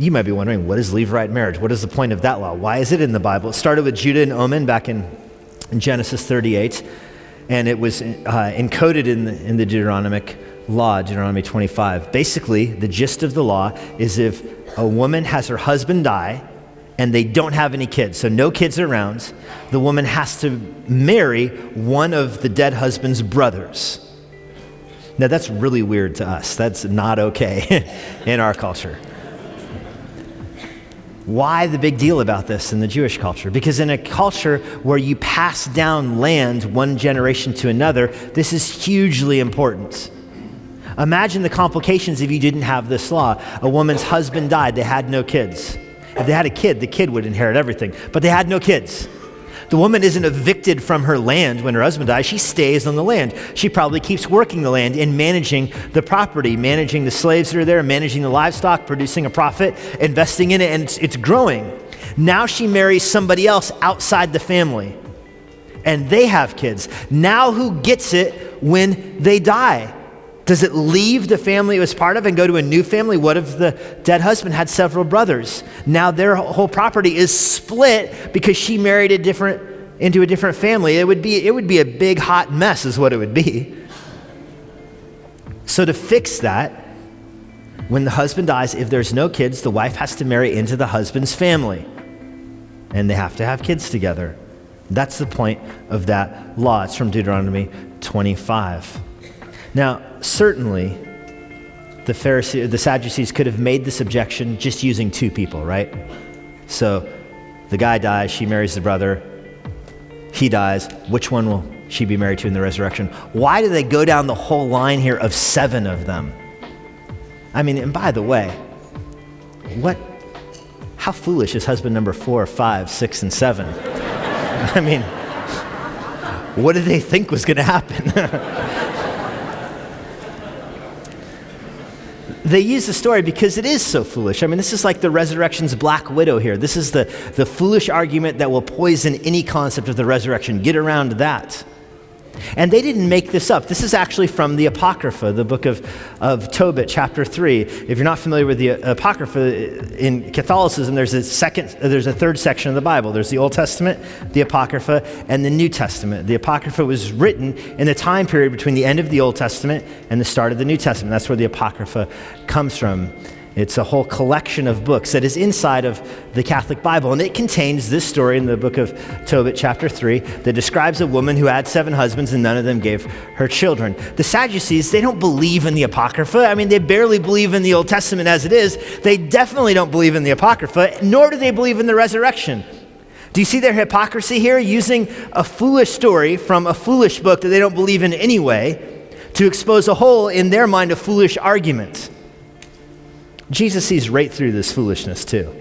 You might be wondering, what is Levirate marriage? What is the point of that law? Why is it in the Bible? It started with Judah and Onan back in Genesis 38, and it was encoded in the Deuteronomic law, Deuteronomy 25. Basically, the gist of the law is if a woman has her husband die and they don't have any kids, so no kids around, the woman has to marry one of the dead husband's brothers. Now, that's really weird to us. That's not okay in our culture. Why the big deal about this in the Jewish culture? Because in a culture where you pass down land one generation to another, this is hugely important. Imagine the complications if you didn't have this law. A woman's husband died, they had no kids. If they had a kid, the kid would inherit everything, but they had no kids. The woman isn't evicted from her land when her husband dies. She stays on the land. She probably keeps working the land and managing the property, managing the slaves that are there, managing the livestock, producing a profit, investing in it, and it's growing. Now she marries somebody else outside the family, and they have kids. Now who gets it when they die? Does it leave the family it was part of and go to a new family? What if the dead husband had several brothers? Now their whole property is split because she married into a different family. It would be a big hot mess is what it would be. So to fix that, when the husband dies, if there's no kids, the wife has to marry into the husband's family. And they have to have kids together. That's the point of that law. It's from Deuteronomy 25. Now, certainly, the Sadducees could have made this objection just using two people, right? So the guy dies, she marries the brother, he dies. Which one will she be married to in the resurrection? Why do they go down the whole line here of 7 of them? I mean, and by the way, how foolish is husband number 4, 5, 6, and 7? I mean, what did they think was going to happen? They use the story because it is so foolish. I mean, this is like the resurrection's black widow here. This is the foolish argument that will poison any concept of the resurrection. Get around that. And they didn't make this up. This is actually from the Apocrypha, the book of Tobit, chapter 3. If you're not familiar with the Apocrypha, in Catholicism, there's a third section of the Bible. There's the Old Testament, the Apocrypha, and the New Testament. The Apocrypha was written in the time period between the end of the Old Testament and the start of the New Testament. That's where the Apocrypha comes from. It's a whole collection of books that is inside of the Catholic Bible, and it contains this story in the book of Tobit, chapter 3, that describes a woman who had 7 husbands and none of them gave her children. The Sadducees, they don't believe in the Apocrypha. I mean, they barely believe in the Old Testament as it is. They definitely don't believe in the Apocrypha, nor do they believe in the resurrection. Do you see their hypocrisy here? Using a foolish story from a foolish book that they don't believe in anyway to expose a hole in their mind of foolish argument. Jesus sees right through this foolishness too.